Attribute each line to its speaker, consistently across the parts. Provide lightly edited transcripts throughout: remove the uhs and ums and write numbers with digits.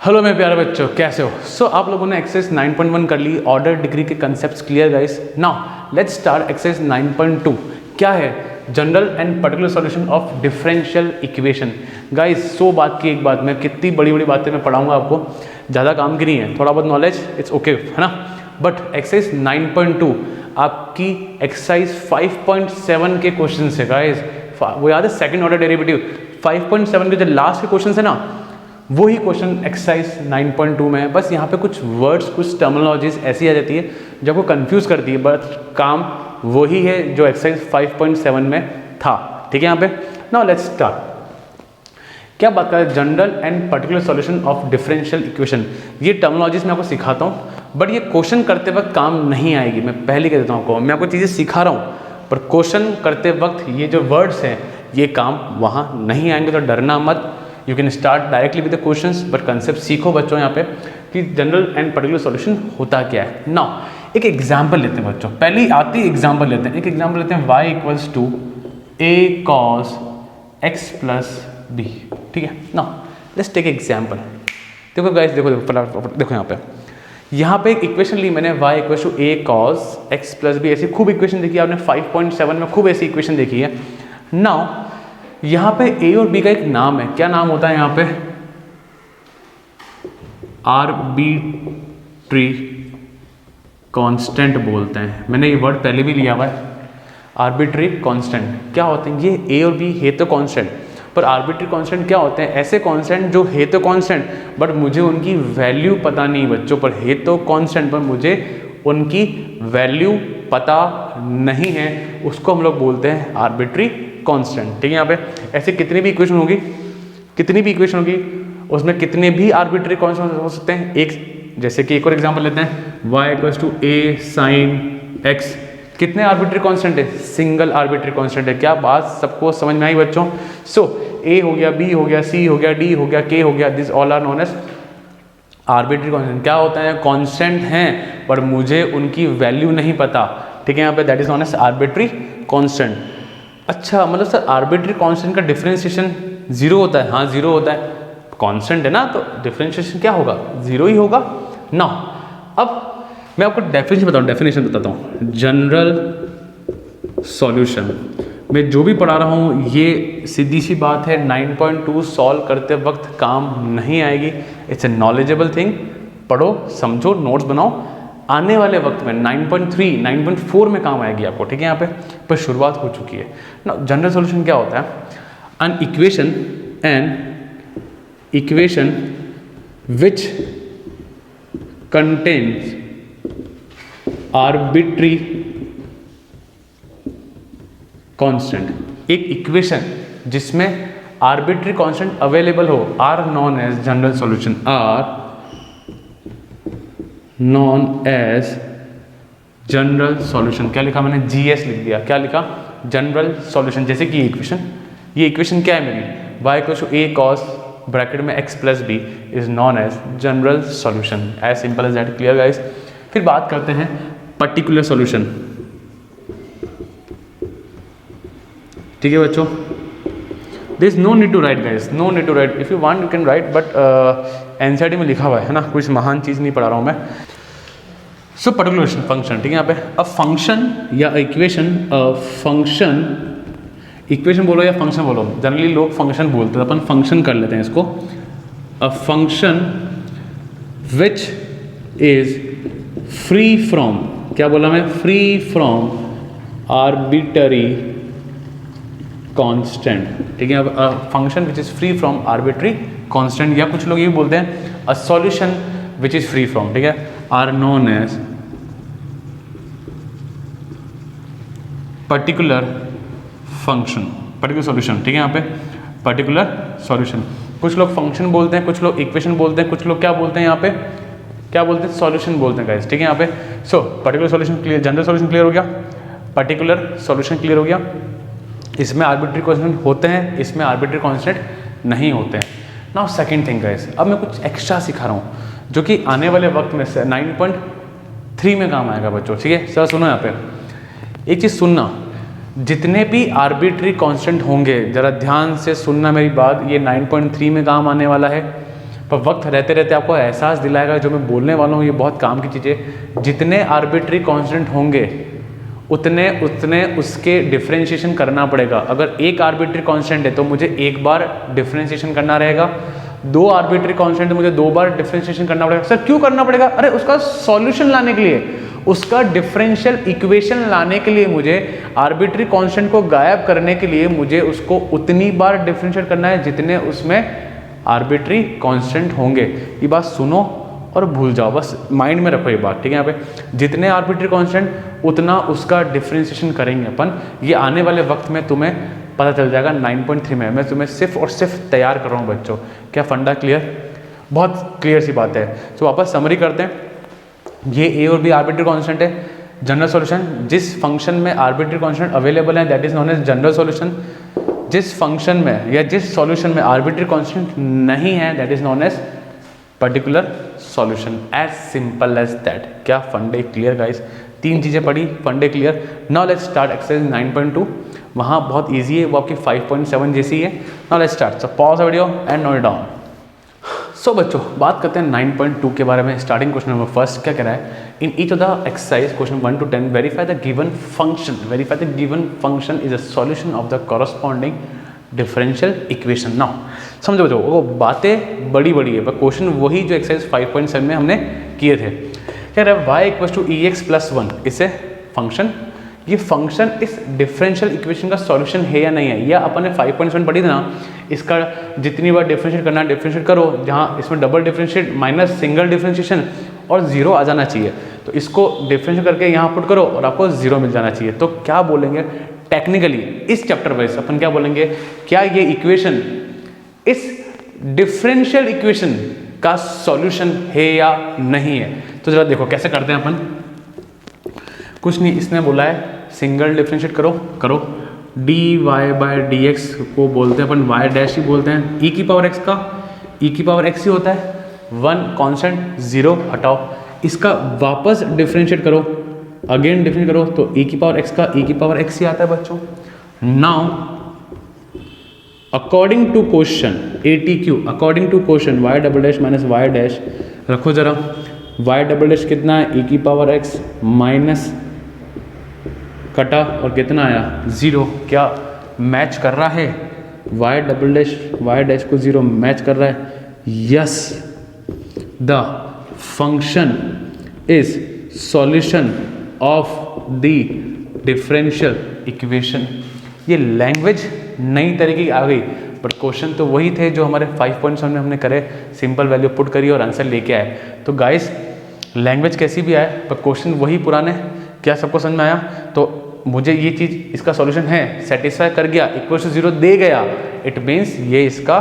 Speaker 1: Hello मेरे प्यारे बच्चों, कैसे हो? आप लोगों ने एक्सरसाइज 9.1 कर ली, ऑर्डर डिग्री के concepts clear guys. Now let's start exercise 9.2। क्या है? General and particular solution of differential equation. Guys 100 बात की एक बात, मैं कितनी बड़ी बड़ी बातें मैं पढ़ाऊंगा आपको, ज़्यादा काम की नहीं है, थोड़ा बहुत नॉलेज इट्स ओके, है ना। बट एक्सरसाइज 9.2 आपकी एक्सरसाइज 5.7 के क्वेश्चन है गाइस। वो याद है, सेकंड ऑर्डर डेरिवेटिव 5.7 के जो लास्ट के क्वेश्चन है ना, वही क्वेश्चन एक्सरसाइज 9.2 में है। बस यहाँ पे कुछ वर्ड्स, कुछ टर्मिनोलॉजीज ऐसी आ जाती है जो आपको कंफ्यूज करती है, बट काम वही है जो एक्सरसाइज 5.7 में था। ठीक है, यहाँ पे नाउ लेट्स स्टार्ट। क्या बात कर रहे हैं? General and particular solution of differential equation. ये टर्मिनोलॉजीज मैं आपको सिखाता हूँ, बट ये क्वेश्चन करते वक्त काम नहीं आएगी। मैं पहले कह देता हूँ आपको, मैं आपको चीज़ें सिखा रहा हूँ, पर क्वेश्चन करते वक्त ये जो वर्ड्स हैं ये काम वहाँ नहीं आएंगे, तो डरना मत। You can start directly with the questions, but concept सीखो बच्चों यहाँ पे कि जनरल एंड पर्टिकुलर सॉल्यूशन होता क्या है। नाउ एक एग्जांपल लेते हैं बच्चों, पहले ही आती एग्जांपल लेते हैं। एक एग्जांपल लेते हैं, y equals to a cos x plus b। ठीक है, नाउ लेट्स टेक एग्जांपल। देखो गाइस, देखो यहाँ पे एक इक्वेशन ली मैंने, y equals to a cos x plus b। ऐसी खूब इक्वेशन देखी आपने 5.7 में, खूब ऐसी इक्वेशन देखी है। नाउ यहाँ पे a और b का एक नाम है, क्या नाम होता है यहाँ पे? आर्बिट्री कांस्टेंट बोलते हैं। मैंने ये वर्ड पहले भी लिया हुआ है, आर्बिट्री कांस्टेंट। क्या होते हैं ये? a और b है तो कांस्टेंट, पर आर्बिट्री कांस्टेंट क्या होते हैं? ऐसे कांस्टेंट जो है तो कांस्टेंट बट मुझे उनकी वैल्यू पता नहीं बच्चों, पर है तो कांस्टेंट पर मुझे उनकी वैल्यू पता नहीं है, उसको हम लोग बोलते हैं आर्बिट्री कांस्टेंट। ठीक है, यहाँ पे ऐसे कितनी भी इक्वेशन होगी, उसमें कितने भी आर्बिट्री कांस्टेंट हो सकते हैं। एक जैसे कि एक और एग्जांपल लेते हैं, y equals to a sin x। कितने आर्बिट्री कांस्टेंट है? सिंगल आर्बिट्री कांस्टेंट है। क्या बात सबको समझ में आई बच्चों? सो a हो गया, b हो गया, c हो गया, d हो गया, k हो गया, this all are known as arbitrary constant. क्या होता है? कांस्टेंट हैं पर मुझे उनकी वैल्यू नहीं पता। ठीक है, यहाँ पे that is known as arbitrary constant. अच्छा, मतलब सर आर्बिट्री कांस्टेंट का डिफरेंशिएशन जीरो होता है? हाँ, जीरो होता है, कांस्टेंट है ना, तो डिफरेंशिएशन क्या होगा? जीरो ही होगा ना। अब मैं आपको डेफिनेशन बताता हूँ। जनरल सॉल्यूशन में जो भी पढ़ा रहा हूँ ये सीधी सी बात है, 9.2 सॉल्व करते वक्त काम नहीं आएगी। It's a knowledgeable thing. पढ़ो, समझो, नोट्स बनाओ, आने वाले वक्त में 9.3 9.4 में काम आएगी आपको। ठीक है, यहाँ पे शुरुआत हो चुकी है ना। जनरल सॉल्यूशन क्या होता है? An equation which contains arbitrary constant. एक इक्वेशन जिसमें आर्बिट्री कांस्टेंट अवेलेबल हो are known as general solution, are known as general solution. क्या लिखा मैंने? GS लिख दिया। क्या लिखा? General solution. जैसे कि ये इक्वेशन क्या है मेरी? y equals to a cos bracket में x plus b is known as general solution. As simple as that. Clear guys? फिर बात करते हैं पर्टिकुलर सॉल्यूशन। ठीक है बच्चों, this no need to write guys, no need to write. If you want you can write, but NCERT में लिखा हुआ है ना, कुछ महान चीज़ नहीं पढ़ा रहा हूँ मैं। So particular function. ठीक है, यहाँ पे अ फंक्शन या इक्वेशन, फंक्शन, इक्वेशन बोलो या फंक्शन बोलो, जनरली लोग फंक्शन बोलते हैं, अपन फंक्शन कर लेते हैं इसको। A function which is free from, क्या बोला मैं? Free from arbitrary constant. ठीक है, अब function which is free from arbitrary constant, या कुछ लोग ये बोलते हैं a solution which is free from, ठीक है, are known as particular function, particular solution. ठीक है, यहाँ पे पर्टिकुलर सॉल्यूशन। कुछ लोग फंक्शन बोलते हैं, कुछ लोग इक्वेशन बोलते हैं, कुछ लोग क्या बोलते हैं? यहाँ पे क्या बोलते हैं? सॉल्यूशन बोलते हैं गाइस। ठीक है, यहाँ पे so particular solution clear, general solution clear हो गया, पर्टिकुलर सॉल्यूशन क्लियर हो गया। इसमें आर्बिट्री कांस्टेंट होते हैं, इसमें आर्बिट्री कांस्टेंट नहीं होते हैं। नाउ सेकंड थिंग गाइस, अब मैं कुछ एक्स्ट्रा सिखा रहा हूँ जो कि आने वाले वक्त में 9.3 में काम आएगा बच्चों। ठीक है, सर सुनो, यहाँ पे एक चीज़ सुनना, जितने भी आर्बिट्री कांस्टेंट होंगे, जरा ध्यान से सुनना मेरी बात, ये 9.3 में काम आने वाला है। पर वक्त रहते रहते आपको एहसास दिलाएगा जो मैं बोलने वाला हूँ ये बहुत काम की चीज़ें। जितने आर्बिट्री कांस्टेंट होंगे उतने उतने उसके डिफ्रेंशिएशन करना पड़ेगा। अगर एक आर्बिट्री कांस्टेंट है तो मुझे एक बार डिफ्रेंशिएशन करना रहेगा, 2 आर्बिट्री कांस्टेंट मुझे 2 बार डिफ्रेंशिएशन करना पड़ेगा। सर क्यों करना पड़ेगा? अरे उसका सॉल्यूशन लाने के लिए, उसका डिफरेंशियल इक्वेशन लाने के लिए, मुझे आर्बिट्री कांस्टेंट को गायब करने के लिए मुझे उसको उतनी बार डिफरेंशिएट करना है जितने उसमें आर्बिट्री कांस्टेंट होंगे। ये बात सुनो और भूल जाओ, बस माइंड में रखो ये बात, ठीक है। यहाँ पे जितने आर्बिट्री कांस्टेंट उतना उसका डिफरेंशिएशन करेंगे अपन। ये आने वाले वक्त में तुम्हें पता चल जाएगा 9.3 में। मैं तुम्हें सिर्फ और सिर्फ तैयार कर रहा हूँ बच्चों। क्या फंडा क्लियर? बहुत क्लियर सी बात है। तो वापस समरी करते हैं। ये ए और बी आर्बिट्री कांस्टेंट है। जनरल सॉल्यूशन, जिस फंक्शन में आर्बिट्री कांस्टेंट अवेलेबल है that is known as general solution. जिस फंक्शन में या जिस सॉल्यूशन में आर्बिट्री कांस्टेंट नहीं है that is known as particular solution. As simple as that. क्या फंडे क्लियर गाइस? 3 चीज़ें पढ़ी, फंडे clear. Now let's start exercise 9.2। वहाँ बहुत ईजी है, वो आपकी 5.7 जैसी है। Now let's start. So pause the video and note it down. So बच्चों बात करते हैं 9.2 के बारे में। स्टार्टिंग क्वेश्चन नंबर फर्स्ट क्या कह रहा है? In each of the exercise question 1 to 10 verify the given function. Verify the given function is a solution of the corresponding differential equation. Now समझो बच्चों, वो बातें बड़ी बड़ी है पर क्वेश्चन वही जो एक्सरसाइज 5.7 में हमने किए थे। क्या रहा है? y इक्वल्स टू ex+1 इसे फंक्शन, ये फंक्शन इस डिफरेंशियल इक्वेशन का सॉल्यूशन है या नहीं है। या अपन ने 5.7 पढ़ी थी ना, इसका जितनी बार डिफरेंशिएट करना है डिफरेंशिएट करो, जहाँ इसमें double differentiate minus single differentiation और 0 आ जाना चाहिए। तो इसको डिफरेंशिएट करके यहाँ पुट करो और आपको 0 मिल जाना चाहिए। तो क्या बोलेंगे टेक्निकली इस चैप्टर वाइज अपन क्या बोलेंगे? क्या ये इक्वेशन इस डिफरेंशियल इक्वेशन का सॉल्यूशन है या नहीं है? तो जरा देखो कैसे करते हैं अपन। कुछ नहीं, इसने बोला है सिंगल डिफरेंशिएट करो dy बाय dx को बोलते हैं अपन y डैश ही बोलते हैं। e की पावर x का e की पावर x ही होता है। 1 कांस्टेंट 0 हटाओ, इसका वापस डिफरेंशिएट करो, अगेन डिफरेंशिएट करो तो e की पावर x का e की पावर x ही आता है बच्चों। Now according to question ATQ, according to question y double dash minus y dash रखो जरा। y डबल डैश कितना है? e की पावर x माइनस कटा और कितना आया? 0। क्या मैच कर रहा है? y double dash y dash को 0 मैच कर रहा है। Yes, the function is solution of the differential equation. ये लैंग्वेज नई तरीके की आ गई बट क्वेश्चन तो वही थे जो हमारे 5.7 में हमने करे। सिंपल वैल्यू पुट करी और आंसर लेके आए। तो गाइस लैंग्वेज कैसी भी आए पर क्वेश्चन वही पुराने। क्या सबको समझ में आया? तो मुझे ये चीज़ इसका सॉल्यूशन है, सेटिस्फाई कर गया, इक्वल टू 0 दे गया, इट मीन्स ये इसका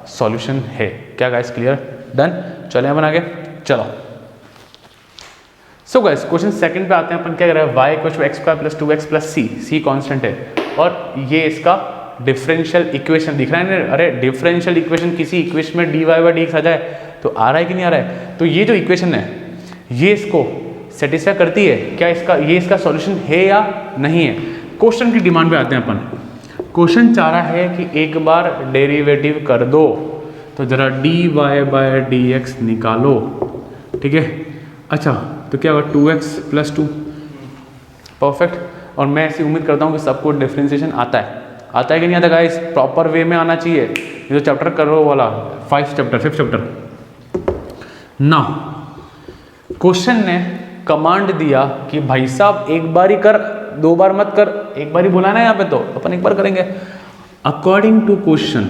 Speaker 1: सॉल्यूशन है। क्या गाइस क्लियर? डन। चले अपन आगे, चलो। सो गाइस क्वेश्चन सेकंड पे आते हैं अपन। क्या कर रहे हैं? y equal to x² + 2x + c, c constant है और ये इसका डिफरेंशियल इक्वेशन दिख रहा है ना। अरे डिफरेंशियल इक्वेशन किसी इक्वेशन में dy बाय dx आ जाए तो आ रहा है कि नहीं आ रहा है? तो ये जो इक्वेशन है ये इसको सेटिस्फाई करती है क्या? ये इसका सॉल्यूशन है या नहीं है? क्वेश्चन की डिमांड पे आते हैं अपन। क्वेश्चन चाह रहा है कि एक बार डेरिवेटिव कर दो, तो जरा dy बाय dx निकालो, ठीक है। अच्छा तो क्या होगा? 2x + 2, perfect. और मैं ऐसी उम्मीद करता हूँ कि सबको डिफरेंशिएशन आता है कि नहीं आता गाइस? प्रॉपर वे में आना चाहिए। ये जो चैप्टर कर रहे हो वाला 5th चैप्टर। नाउ क्वेश्चन ने कमांड दिया कि भाई साहब एक बार ही कर, 2 बार मत कर। एक बार ही बोला ना यहाँ पे, तो अपन एक बार करेंगे। According to question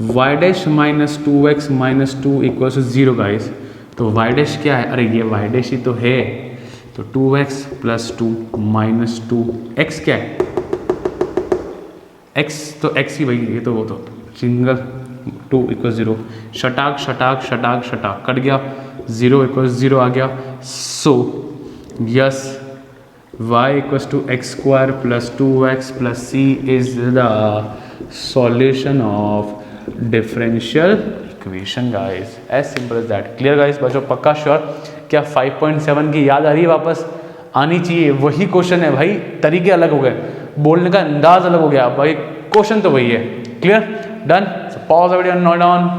Speaker 1: y dash minus 2x minus 2 equal to 0 guys. तो y डैश क्या है? अरे ये y डैश ही तो है। तो 2x + 2 माइनस 2, x क्या है? x तो x ही भाई, ये तो वो तो सिंगल 2 इक्वल 0। शटाक कट गया, 0 इक्वल 0 आ गया। So yes y equal to x² + 2x + c is the solution of differential equation guys. As simple as that. Clear guys बच्चों? पक्का श्योर? क्या 5.7 की याद आ रही है? वापस आनी चाहिए। वही क्वेश्चन है भाई, तरीके अलग हो गए, बोलने का अंदाज अलग हो गया भाई, क्वेश्चन तो वही है। Clear? Done. Pause the video, note down.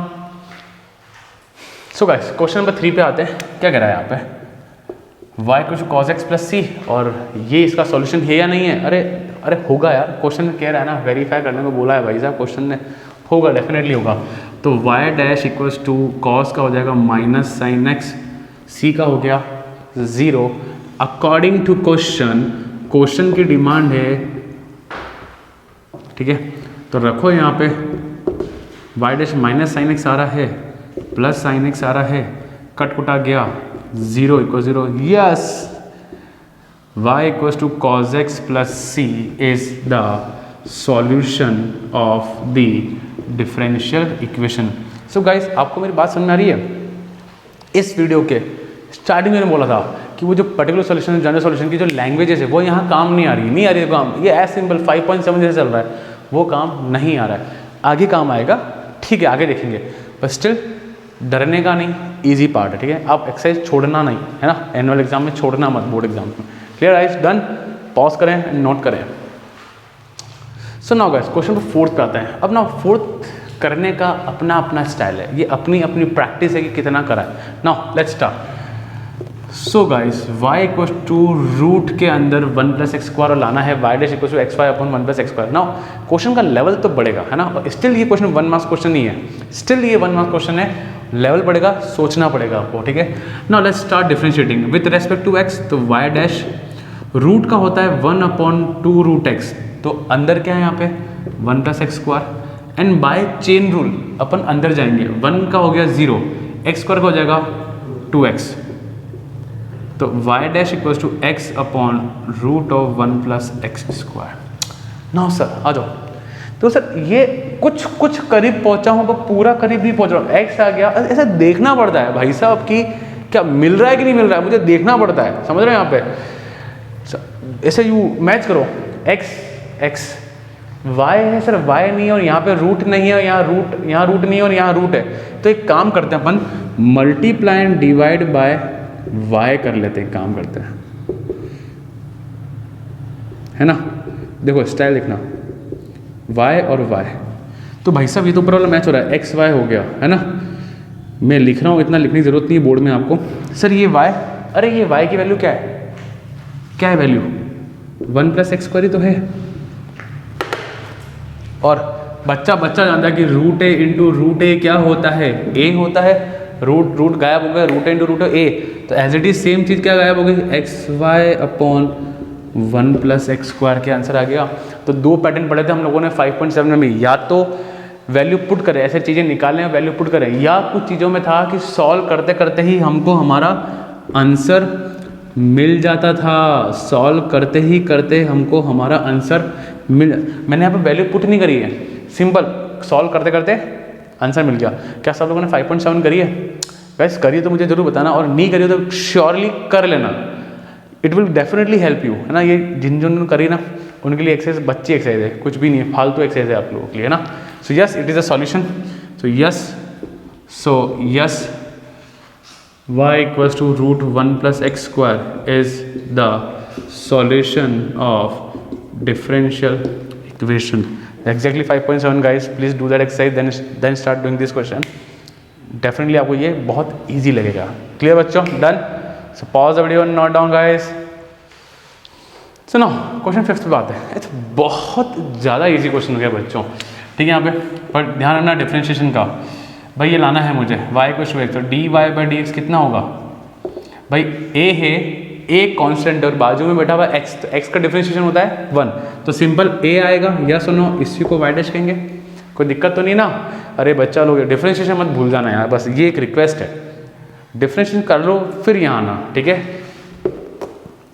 Speaker 1: So guys question number 3 पे आते हैं। क्या कह रहा है यहाँ पे, y equal to cos x plus c, और ये इसका सॉल्यूशन है या नहीं है। अरे होगा यार, क्वेश्चन कह रहा है ना, वेरीफाई करने को बोला है भाई साहब, क्वेश्चन ने होगा, डेफिनेटली होगा। तो y dash equals to cos का हो जाएगा माइनस साइन एक्स, सी का हो गया 0 अकॉर्डिंग टू क्वेश्चन की डिमांड है, ठीक है। तो रखो यहाँ पे y dash minus sign x आ रहा है, प्लस साइन एक्स आ रहा है, कट कुटा गया 0 इक्वल 0, yes y equals to cos x plus c is the solution of the differential equation. So guys आपको मेरी बात समझ में आ रही है। इस वीडियो के स्टार्टिंग में बोला था कि वो जो पर्टिकुलर सॉल्यूशन, जनरल सॉल्यूशन की जो लैंग्वेजेस है वो यहाँ काम नहीं आ रही है काम, ये एज सिंपल 5.7 जैसे चल रहा है, वो काम नहीं आ रहा है, आगे काम आएगा, ठीक है आगे देखेंगे, पर स्टिल डरने का नहीं, इजी पार्ट है, ठीक है। आप एक्सरसाइज छोड़ना नहीं है ना, एनुअल एग्जाम में छोड़ना मत, बोर्ड एग्जाम में। क्लियर गाइस, डन, पॉज करें एंड नोट करें। So now guys question number 4 पे आते हैं। अब ना 4 करने का अपना अपना स्टाइल है, ये अपनी अपनी प्रैक्टिस है कि कितना करा है। Now let's start. So guys y equal to root के अंदर 1 प्लस एक्स स्क्वायर और लाना है y dash equal to x y upon 1 plus x square. Now क्वेश्चन का लेवल तो बढ़ेगा है ना, स्टिल ये क्वेश्चन 1 मार्क्स क्वेश्चन नहीं है, स्टिल ये 1 मार्क्स क्वेश्चन है, लेवल बढ़ेगा, सोचना पड़ेगा आपको, ठीक है। Now let's start differentiating with respect to x। तो y डैश रूट का होता है 1 अपॉन 2 रूट एक्स, तो अंदर क्या है यहाँ पे 1 plus x square, and by chain rule अपन अंदर जाएंगे, 1 का हो गया 0, एक्स स्क्वायर का हो जाएगा 2x, तो y dash equals to x upon root of 1 plus x square. Now sir आ जाओ, तो सर ये कुछ करीब पहुंचा हूँ पर पूरा करीब नहीं पहुंच रहा हूँ, x आ गया, ऐसा देखना पड़ता है भाई साहब कि क्या मिल रहा है कि नहीं मिल रहा है, मुझे देखना पड़ता है, समझ रहे हैं यहाँ पे। ऐसे यू मैच करो, x y है सर, y नहीं है और यहाँ पे रूट नहीं है, यहाँ रूट नहीं है और यहाँ रूट है, तो एक काम करते हैं अपन, multiply and divide by y कर लेते हैं, काम करते हैं, है ना। देखो स्टाइल लिखना y और y, तो भाई साहब ये तो ऊपर वाला मैच हो रहा है, x y हो गया है ना, मैं लिख रहा हूँ, इतना लिखने की जरूरत नहीं है बोर्ड में आपको। सर ये y, अरे ये y की वैल्यू क्या है, क्या है वैल्यू 1 प्लस एक्स स्क्वायर ही तो है, और बच्चा जानता है कि रूट ए इंटू रूट ए क्या होता है, a होता है, रूट गायब हो गया, रूट इंटू रूट ए, तो एज इट इज सेम चीज़ क्या गायब हो गई, x y upon 1 plus x square के आंसर आ गया। तो 2 पैटर्न पढ़े थे हम लोगों ने 5.7 में भी, या तो वैल्यू पुट करें, ऐसे चीज़ें निकालें वैल्यू पुट करें, या कुछ चीज़ों में था कि सॉल्व करते करते ही हमको हमारा आंसर मिल जाता था, सॉल्व करते ही करते हमको हमारा आंसर मैंने यहाँ पर वैल्यू पुट नहीं करी है, सिंपल सॉल्व करते करते आंसर मिल गया। क्या सब लोगों ने 5.7 करी है गाइस? करिए तो मुझे जरूर बताना, और नहीं करिए तो श्योरली कर लेना, it will definitely help you, है ना। ये जिन करी ना उनके लिए एक्सरसाइज बच्ची एक्सरसाइज है, कुछ भी नहीं है, फालतू एक्सरसाइज है आप लोगों के लिए, है ना। So yes it is a solution, so yes y equals to root 1 plus x square is the solution of differential equation. Exactly 5.7 guys, please do that exercise, then start doing this question. Definitely आपको ये बहुत easy लगेगा। Clear बच्चों? Done? So pause the video and note down guys. So now question 5 पे बात है, it's बहुत ज़्यादा easy question हो गया बच्चों, ठीक है यहाँ पे, पर ध्यान रखना डिफरेंशिएशन का। भाई ये लाना है मुझे y को शो, तो dy बाई dx कितना होगा भाई, a है, a कांस्टेंट और बाजू में बैठा हुआ x, तो x का डिफरेंशिएशन होता है 1, तो सिंपल a आएगा, या सुनो इसी को y डैश कहेंगे, कोई दिक्कत तो नहीं ना। अरे बच्चा लोग डिफरेंशिएशन मत भूल जाना यार, बस ये एक रिक्वेस्ट है, डिफरेंशिएशन कर लो फिर यहाँ आना, ठीक है।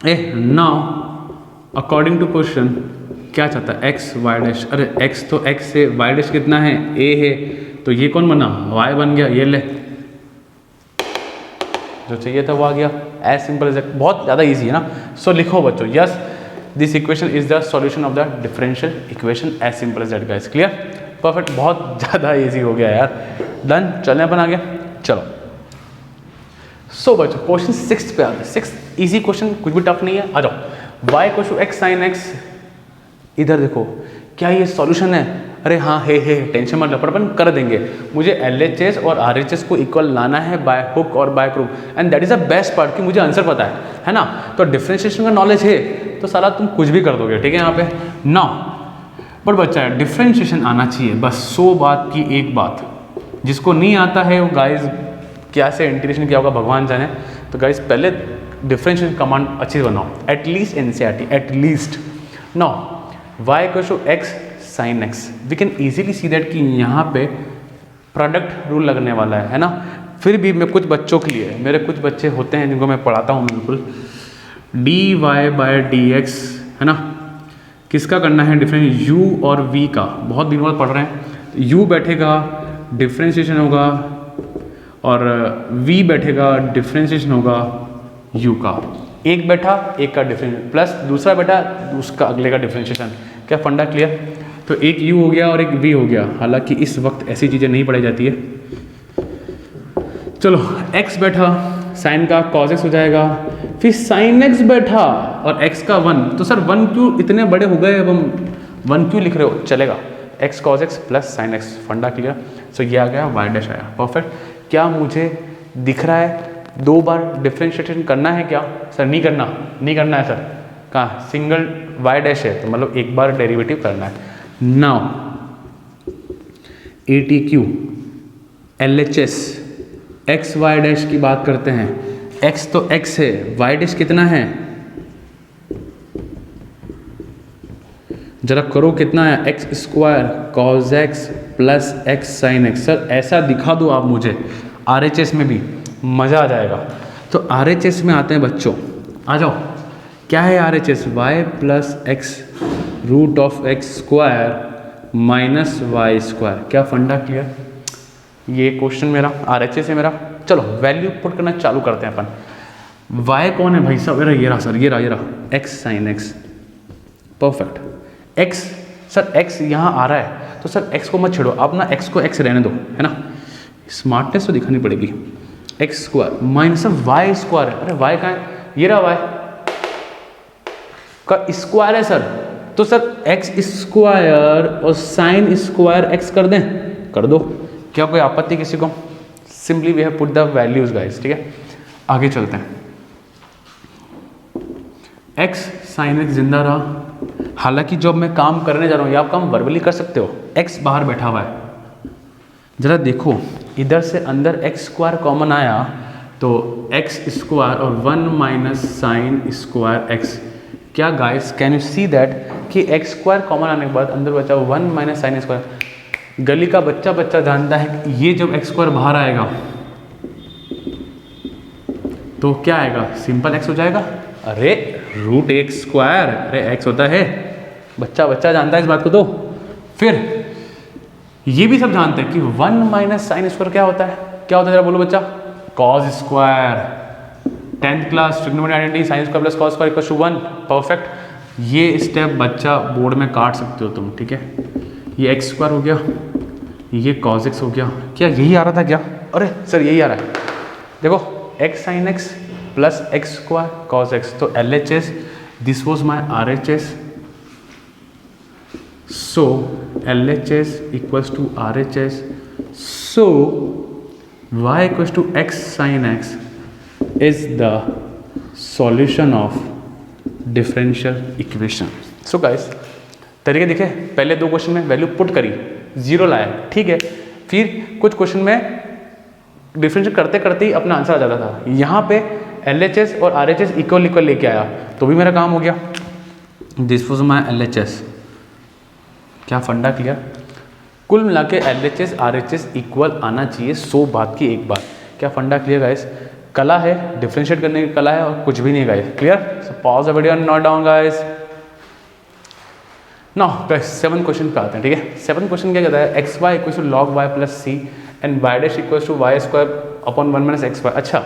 Speaker 1: ए नाउ अकॉर्डिंग टू क्वेश्चन क्या चाहता है, x y डैश, अरे x तो x है, y डैश कितना है a है, तो ये कौन बना, y बन गया, ये ले जो चाहिए था वो आ गया, एज सिंपल एज, बहुत ज़्यादा इजी है ना। सो लिखो बच्चों, yes this equation is the solution of the differential equation, as simple as that guys. Clear, perfect, बहुत ज़्यादा इजी हो गया यार। डन, चलें अपन आगे, चलो। सो बच्चों क्वेश्चन 6 पे आते हैं, 6 इजी क्वेश्चन, कुछ भी टफ नहीं है, आ जाओ। y equal to x sine x, इधर देखो क्या ये सॉल्यूशन है, अरे हाँ है टेंशन मत लो, पर अपन कर देंगे। मुझे LHS और RHS को इक्वल लाना है बाय हुक और by crook, and that is the best part कि मुझे आंसर पता है ना। तो डिफ्रेंशिएशन का नॉलेज है तो साला तुम कुछ भी कर दोगे, ठीक है। यहाँ पे नाउ बट बच्चा डिफ्रेंशिएशन आना चाहिए, बस 100 बात की एक बात। जिसको नहीं आता है वो गाइज क्या से इंटीग्रेशन किया होगा भगवान जाने। तो गाइज पहले डिफरेंशियल कमांड अच्छी से बनाओ, at least NCERT at least. Now y equal to x sine x, we can easily see that कि यहाँ पे प्रोडक्ट रूल लगने वाला है ना। फिर भी मैं कुछ बच्चों के लिए, मेरे कुछ बच्चे होते हैं जिनको मैं पढ़ाता हूँ बिल्कुल, dy/dx है ना, किसका करना है डिफरेंस, u और v का। बहुत दिनों बाद पढ़ रहे हैं। u बैठेगा डिफ्रेंशिएशन होगा और v बैठेगा डिफ्रेंशिएशन होगा u का। एक बैठा एक का डिफरेंशिएशन प्लस दूसरा बैठा उसका अगले का डिफ्रेंशिएशन। क्या फंडा क्लियर? तो एक u हो गया और एक v हो गया। हालांकि इस वक्त ऐसी चीज़ें नहीं पढ़ाई जाती है। चलो x बैठा साइन का cos x हो जाएगा, फिर साइन x बैठा और x का 1। तो सर 1 क्यों इतने बड़े हो गए, अब हम 1 क्यों लिख रहे हो, चलेगा x cos x plus sign x। फंडा क्लियर? सो ये आ गया y डैश आया, परफेक्ट। क्या मुझे दिख रहा है 2 बार डिफ्रेंशिएशन करना है क्या? सर नहीं करना, नहीं करना है सर। कहाँ सिंगल y डैश है तो मतलब एक बार डेरिवेटिव करना है। Now ATQ LHS x y dash की बात करते हैं। x तो x है, y डैश कितना है, जरा करो कितना है, x square cos x plus x sine x। Sir ऐसा दिखा दो आप मुझे RHS में भी, मज़ा आ जाएगा। तो RHS में आते हैं बच्चों, आ जाओ। क्या है RHS? y plus x root of x square minus y square. क्या फंडा क्लियर? ये क्वेश्चन मेरा RHS है मेरा। चलो वैल्यू पुट करना चालू करते हैं अपन। y कौन है भाई साहब? ये रहा सर, ये रहा x sine x, perfect. x sir x यहाँ आ रहा है तो सर x को मत छेड़ो, आप ना x को x रहने दो, है ना। स्मार्टनेस तो दिखानी पड़ेगी। x square minus y square है, अरे y कहाँ है? ये रहा y का स्क्वायर है सर। तो सर x स्क्वायर और साइन स्क्वायर x कर दें, कर दो। क्या कोई आपत्ति किसी को? Simply we have put the values guys, ठीक है। आगे चलते हैं। x साइन x जिंदा रहा। हालांकि जब मैं काम करने जा रहा हूँ, ये आप काम वर्बली कर सकते हो। x बाहर बैठा हुआ है, जरा देखो इधर से अंदर x स्क्वायर कॉमन आया तो x स्क्वायर और 1 माइनस साइन स्क्वायर x। क्या guys can you see that कि x स्क्वायर कॉमन आने के बाद अंदर बचा 1 माइनस साइन स्क्वायर। गली का बच्चा जानता है कि ये जब x स्क्वायर बाहर आएगा तो क्या आएगा, सिंपल x हो जाएगा। अरे रूट एक्स स्क्वायर, अरे x होता है, बच्चा जानता है इस बात को। तो फिर ये भी सब जानते हैं कि 1 माइनस साइन स्क्वायर क्या होता है, क्या होता है जरा बोलो बच्चा, cos square. 10th class trigonometry identity sine square plus cos square equals to 1, perfect. ये स्टेप बच्चा बोर्ड में काट सकते हो तुम, ठीक है। ये एक्स स्क्वायर हो गया, ये कॉस एक्स हो गया। क्या यही आ रहा था क्या? अरे सर यही आ रहा है, देखो x sine x plus x square cos x. तो LHS, this was my RHS। So LHS equals to RHS। So y equals to x sin x is the solution of differential equation। so guys तरीके दिखे, पहले 2 question में value put करी, 0 लाया, ठीक है। फिर कुछ क्वेश्चन में डिफरेंशिएट करते करते ही अपना आंसर आ जाता था। यहाँ पे LHS और RHS इक्वल लेके आया तो भी मेरा काम हो गया। This was my LHS। क्या फंडा क्लियर? कुल मिला के LHS RHS इक्वल आना चाहिए, 100 बात की एक बात। क्या फंडा क्लियर गाइस? कला है, डिफरेंशिएट करने की कला है और कुछ भी नहीं guys, clear. So pause the video and note down guys. Now guys 7th question पे आते हैं, ठीक है। 7th क्वेश्चन क्या कहता है, x y equals to log y plus c and y dash equals to y square upon 1 minus x y. अच्छा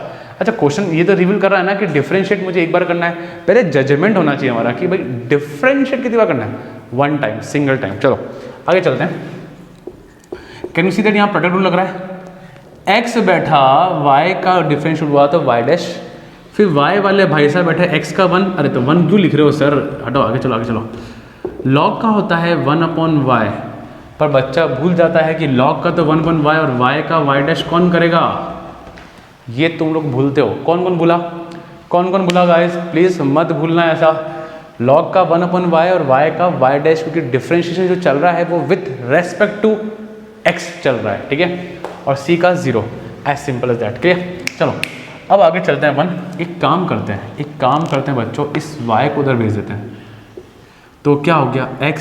Speaker 1: question ये तो रिवील कर रहा है ना कि डिफरेंशिएट मुझे एक बार करना है। पहले जजमेंट होना चाहिए हमारा कि भाई डिफरेंशिएट कितनी बार करना है, 1 टाइम, सिंगल टाइम। चलो आगे चलते हैं। कैन यू सी दैट यहाँ प्रोडक्ट रूल लग रहा है। x बैठा y का डिफरेंशिएट हुआ तो y डैश, फिर y वाले भाई साहब बैठे x का 1। अरे तो 1 क्यों लिख रहे हो सर, हटो आगे चलो। लॉग का होता है 1 अपॉन y पर बच्चा भूल जाता है कि log का तो 1/y और y का y डैश कौन करेगा, ये तुम लोग भूलते हो। कौन कौन भूला गाइस, प्लीज़ मत भूलना ऐसा। log का 1/y और y का y डैश, क्योंकि डिफ्रेंशिएशन जो चल रहा है वो विथ रेस्पेक्ट टू x चल रहा है, ठीक है, और c का 0, as simple as that. Clear. चलो अब आगे चलते हैं अपन। एक काम करते हैं बच्चों, इस y को उधर भेज देते हैं। तो क्या हो गया, x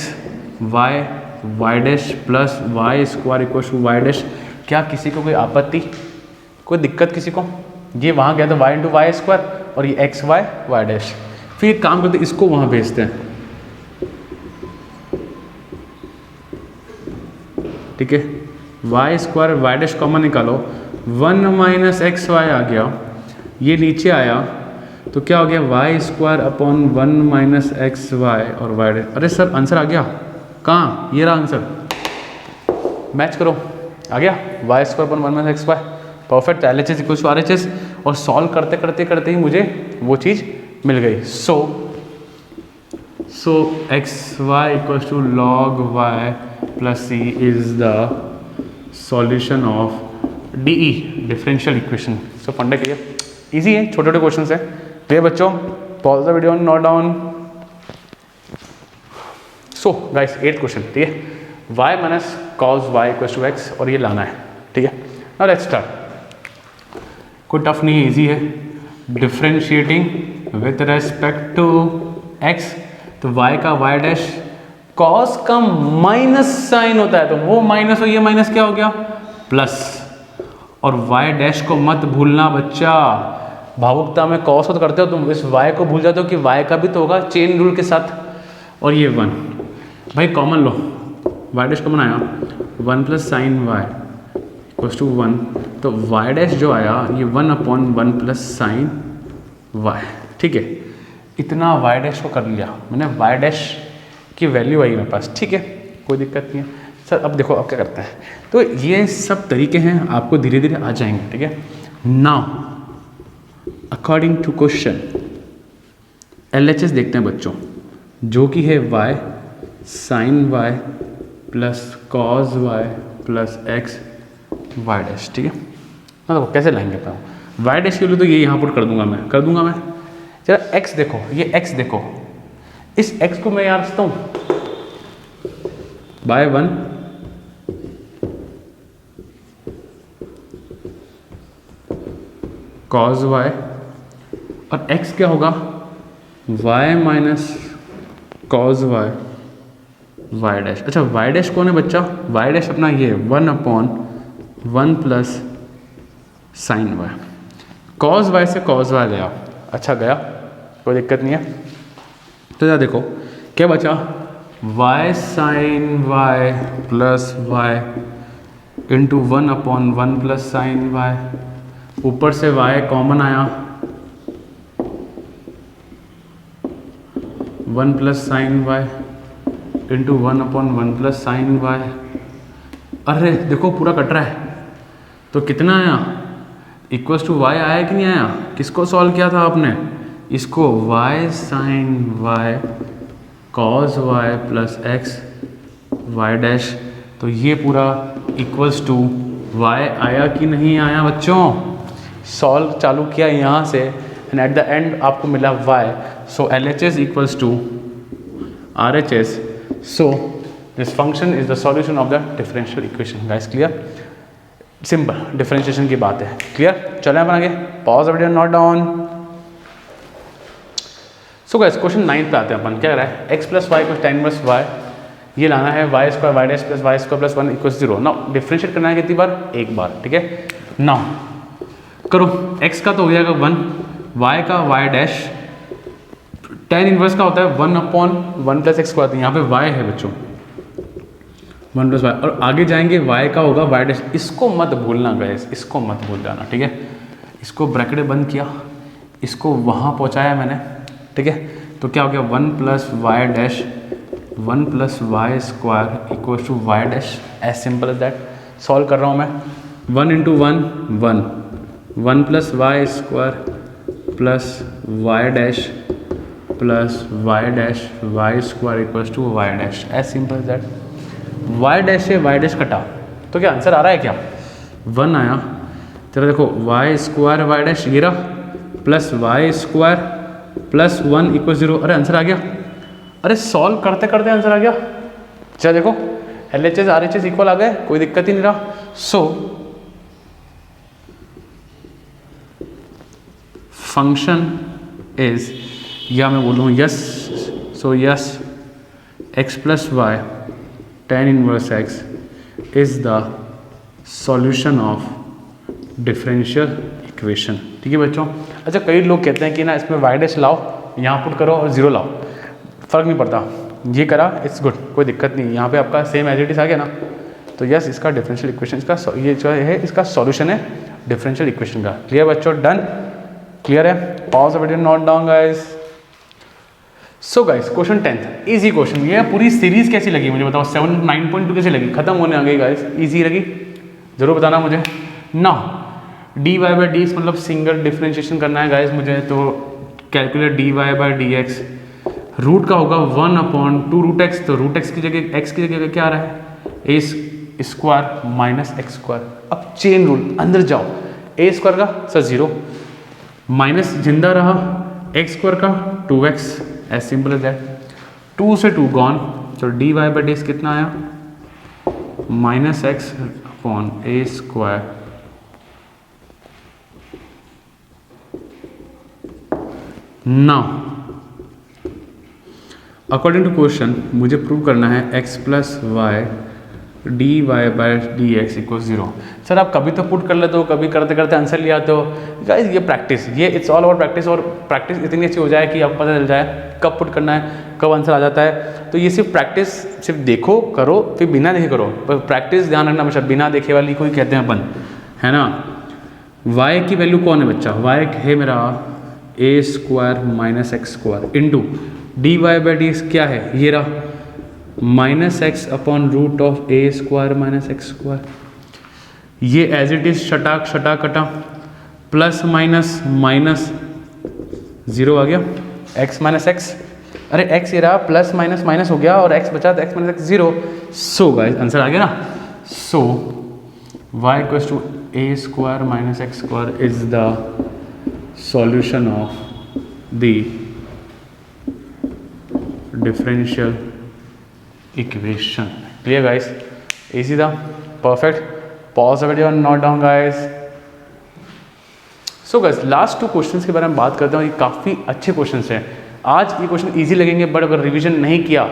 Speaker 1: y dash plus y square equal to y dash. क्या किसी को कोई आपत्ति, कोई दिक्कत किसी को? ये वहाँ गया तो y इंटू वाई स्क्वायर और ये x y डैश। फिर एक काम करते हैं, इसको वहाँ भेजते हैं, ठीक है। Y square y dash common निकालो, 1 माइनस एक्स वाई आ गया, ये नीचे आया तो क्या हो गया, y square upon 1 minus x y और वाई डैश। अरे सर आंसर आ गया, कहाँ, ये रहा आंसर, मैच करो, आ गया y square upon 1 minus x y, perfect. L H S equal to R H S, और सॉल्व करते ही मुझे वो चीज़ मिल गई। So x y equal to log y plus c is the solution of DE, differential equation. सो फंडा क्लियर, इजी है, छोटे छोटे क्वेश्चन है। क्लियर बच्चों, pause the video, note down. So guys 8th question, ठीक है, y minus cos y equal to x, और ये लाना है, ठीक है। Now let's start. कोई टफ नहीं है, इजी है। Differentiating with respect to x, तो y का y डैश, cos का माइनस साइन होता है, तो वो माइनस और ये माइनस क्या हो गया, प्लस। और y डैश को मत भूलना बच्चा, भावुकता में cos तो करते हो तुम, इस y को भूल जाते हो कि y का भी तो होगा चेन रूल के साथ। और ये 1 भाई कॉमन लो, y डैश कॉमन आया, 1 plus sine y equals to 1, तो y डैश जो आया ये 1 अपॉन 1 प्लस साइन वाई, ठीक है। इतना y डैश को कर लिया मैंने, y डैश की वैल्यू आई मेरे पास, ठीक है, कोई दिक्कत नहीं है। सर अब देखो अब क्या करते हैं, तो ये सब तरीके हैं, आपको धीरे धीरे आ जाएंगे, ठीक है। Now according to question LHS देखते हैं बच्चों, जो कि है y sine y plus cos y plus x y dash, ठीक है। मतलब कैसे लाएंगे अपन y डैश के लिए, तो ये यहाँ पुट कर दूंगा मैं। जरा x देखो, ये x देखो, इस x को मैं यहाँ रखता हूँ बाय 1 कॉस y, और x क्या होगा, y minus cos y y dash. अच्छा वाई डैश कौन है बच्चा, वाई डैश अपना ये 1 upon 1 plus sine y, cos y से कॉस वाई गया, अच्छा गया, कोई दिक्कत नहीं है। तो क्या देखो क्या बचा, y sine y plus y into 1 upon 1 plus sine y, ऊपर से y कॉमन आया, 1 plus sine y into 1 upon 1 plus sine y. अरे देखो पूरा कट रहा है, तो कितना आया, इक्वल्स टू वाई आया कि नहीं आया, किसको सॉल्व किया था आपने, इसको y sine y cos y plus x y dash, तो ये पूरा इक्वल्स टू y आया कि नहीं आया बच्चों, सॉल्व चालू किया यहाँ से एंड एट द एंड आपको मिला y। So LHS equals to RHS, so this function is the solution of the differential equation guys, clear, simple differentiation की बात है, clear। चलें अपन आगे, pause the video, note down। so guys question 9 पे आते हैं अपन, क्या कह रहा है, x प्लस वाई को tan इनवर्स y, ये लाना है y square y dash plus y square plus 1 equals 0। Now differentiate करना है कितनी बार, एक बार, ठीक है। नाउ करो, x का तो हो जाएगा 1, y का y डैश, tan इनवर्स का होता है 1 अपॉन 1 प्लस एक्स स्क्वायर, यहाँ पे y है बच्चों 1 प्लस वाई, और आगे जाएंगे y का होगा y डैश, इसको मत भूलना गाइस, इसको मत भूल जाना, ठीक है। इसको ब्रैकेट बंद किया, इसको वहाँ पहुँचाया मैंने, ठीक है। तो क्या हो गया, 1 plus y dash 1 plus y square equal to y dash, as simple as that. Solve कर रहा हूँ मैं, 1 into 1 1 plus y square plus y dash plus y dash y square equals to y dash, as simple as that. Y dash से y dash कटा तो क्या answer आ रहा है क्या? 1 आया। चलो देखो वाई स्क्वायर वाई डैश गिरा plus y square plus 1 equal 0। अरे आंसर आ गया। अरे सॉल्व करते करते आंसर आ गया। चलो देखो LHS RHS इक्वल आ गए, कोई दिक्कत ही नहीं रहा। सो फंक्शन इज, या मैं बोलूँ yes, so yes x plus y tan inverse x is the solution of differential equation. ठीक है बच्चों। अच्छा कई लोग कहते हैं कि ना इसमें वाई डैश लाओ, यहाँ पुट करो और 0 लाओ, फ़र्क नहीं पड़ता, ये करा इट्स गुड, कोई दिक्कत नहीं। यहाँ पे आपका सेम एज इट इज आ गया ना, तो यस इसका डिफरेंशियल इक्वेशन, इसका ये जो है इसका सॉल्यूशन है डिफरेंशियल इक्वेशन का। क्लियर बच्चों? डन, क्लियर है? Pause the video, note down guys. So guys question 10th easy question. ये पूरी सीरीज कैसी लगी मुझे बताओ? 9.2 कैसी लगी? खत्म होने आ गई गाइस, इजी लगी? जरूर बताना मुझे ना। D y by d x मतलब सिंगल डिफरेंशिएशन करना है गाइस मुझे, तो calculate d y by d x. Root का होगा 1/2 रूट एक्स, तो रूट एक्स की जगह एक्स की जगह क्या आ रहा है? A square minus x square. अब चेन रूल अंदर जाओ, ए स्क्वायर का सर 0 माइनस जिंदा रहा एक्स स्क्वायर का 2x, as simple as that. 2 से 2 गॉन, तो d y by d x कितना आया? Minus x upon a square now according to question मुझे प्रूव करना है x plus y d y by d x equal 0। Sir आप कभी तो पुट कर लेते हो, कभी करते करते आंसर ले आते हो। गाइस ये प्रैक्टिस, ये इट्स ऑल अबाउट प्रैक्टिस, और प्रैक्टिस इतनी अच्छी हो जाए कि आपको पता चल जाए कब पुट करना है, कब आंसर आ जाता है। तो ये सिर्फ प्रैक्टिस, सिर्फ देखो करो, फिर बिना देखे करो, पर प्रैक्टिस ध्यान रखना हमेशा, बिना देखे वाली कोई कहते हैं अपन, है ना। y की वैल्यू कौन है बच्चा? y है मेरा a square minus x square into d y by d x क्या है? ये रहा minus x upon root of a square minus x square. ये एज इट इज शटाक शटा कटा, प्लस माइनस माइनस 0 आ गया, एक्स माइनस एक्स, अरे एक्स ये रहा प्लस माइनस माइनस हो गया और एक्स बचा तो x minus x 0। So guys answer आ गया ना। So y equals to a square minus x square is the solution of the differential equation. Clear guys? Easy था, perfect. Pause the video and note down guys. So guys last 2 questions के बारे में बात करते हैं। ये काफ़ी अच्छे क्वेश्चंस हैं। आज ये क्वेश्चन इजी लगेंगे, बट अगर रिवीजन नहीं किया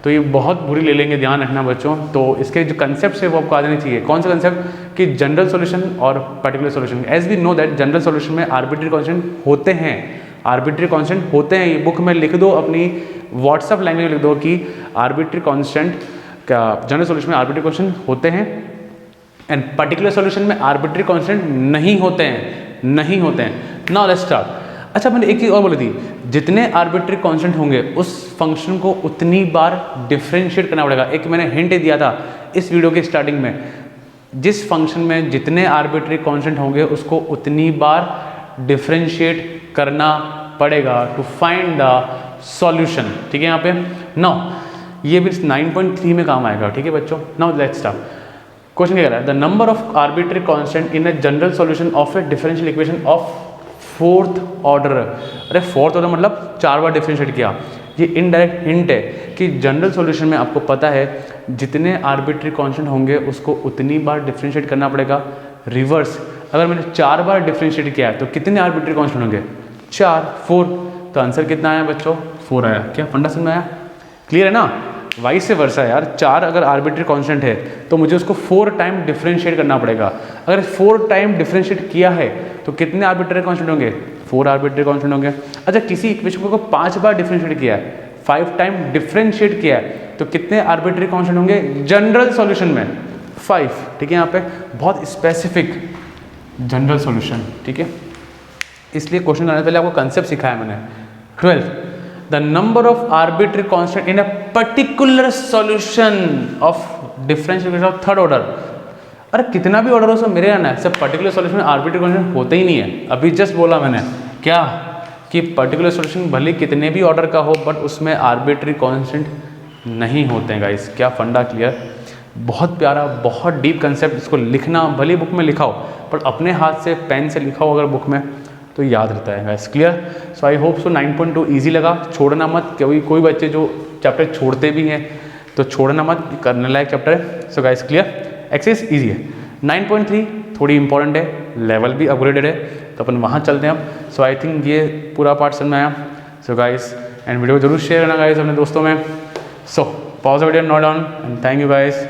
Speaker 1: तो ये बहुत बुरी ले लेंगे, ध्यान रखना बच्चों। तो इसके जो कंसेप्ट है वो आपको आ जाने चाहिए। कौन सा कंसेप्ट? कि जनरल सॉल्यूशन और particular solution. As we know that general solution में आर्बिट्री कांस्टेंट होते हैं, आर्बिट्री कांस्टेंट होते हैं। ये बुक में लिख दो, अपनी व्हाट्सअप लैंग्वेज में लिख दो कि आर्बिट्री कांस्टेंट का जनरल सॉल्यूशन में आर्बिट्री कांस्टेंट होते हैं, एंड पर्टिकुलर सॉल्यूशन में आर्बिट्री कांस्टेंट नहीं होते हैं, नहीं होते हैं। Now let's start. अच्छा मैंने एक चीज़ और बोली थी, जितने आर्बिट्री कांस्टेंट होंगे उस फंक्शन को उतनी बार डिफरेंशिएट करना पड़ेगा। एक मैंने हिंट दिया था इस वीडियो के स्टार्टिंग में, जिस फंक्शन में जितने आर्बिट्री कांस्टेंट होंगे उसको उतनी बार डिफरेंशिएट करना पड़ेगा टू फाइंड द सॉल्यूशन। ठीक है यहाँ पे। नाउ ये भी 9.3 में काम आएगा। ठीक है बच्चों। Now let's start. क्वेश्चन क्या कह रहा है? The number of arbitrary constant in a general solution of A differential equation of 4th order. अरे 4th ऑर्डर मतलब 4 बार डिफरेंशिएट किया। ये इनडायरेक्ट हिंट है कि जनरल सॉल्यूशन में आपको पता है जितने आर्बिट्री कांस्टेंट होंगे उसको उतनी बार डिफरेंशिएट करना पड़ेगा। रिवर्स, अगर मैंने 4 बार डिफरेंशिएट किया है तो कितने आर्बिट्री कांस्टेंट होंगे? 4, 4। तो आंसर कितना आया बच्चों? 4 आया। क्या फंडा समझ में आया? क्लियर है ना? वाइस से वर्सा यार, 4 अगर आर्बिट्री कांस्टेंट है तो मुझे उसको 4 टाइम डिफरेंशिएट करना पड़ेगा। अगर 4 टाइम डिफरेंशिएट किया है तो कितने आर्बिट्री कांस्टेंट होंगे? 4 आर्बिट्री कांस्टेंट होंगे। अच्छा किसी इक्वेशन को 5 बार डिफरेंशिएट किया है, 5 टाइम डिफरेंशिएट किया है, तो कितने आर्बिट्री कांस्टेंट होंगे जनरल सॉल्यूशन में? 5। ठीक है, यहाँ पे बहुत स्पेसिफिक जनरल सॉल्यूशन। ठीक है, इसलिए क्वेश्चन करने से पहले आपको कंसेप्ट सिखाया मैंने। 12, the number of arbitrary constant in a particular solution of differential equation of 3rd order. अरे कितना भी ऑर्डर हो सब मेरे आना है, सब पर्टिकुलर सॉल्यूशन में आर्बिट्री कांस्टेंट होते ही नहीं है। अभी जस्ट बोला मैंने क्या कि पर्टिकुलर सॉल्यूशन भले कितने भी ऑर्डर का हो बट उसमें आर्बिट्री कांस्टेंट नहीं होते हैं गाइस। क्या फंडा क्लियर? बहुत प्यारा, बहुत डीप कंसेप्ट, इसको लिखना भले बुक में लिखा हो पर अपने हाथ से पेन से लिखा हो अगर बुक में तो याद रहता है guys. Clear? So I hope so 9.2 easy लगा। छोड़ना मत, कोई बच्चे जो चैप्टर छोड़ते भी हैं तो छोड़ना मत, करने लायक चैप्टर है। So guys clear, exercise easy है। 9.3 थोड़ी इंपॉर्टेंट है, लेवल भी अपग्रेडेड है, तो अपन वहाँ चलते हैं अब। सो आई थिंक ये पूरा पार्ट समझ में आया। सो गाइस एंड वीडियो को जरूर शेयर करना गाइस अपने दोस्तों में। सो pause the video, note down and thank you guys.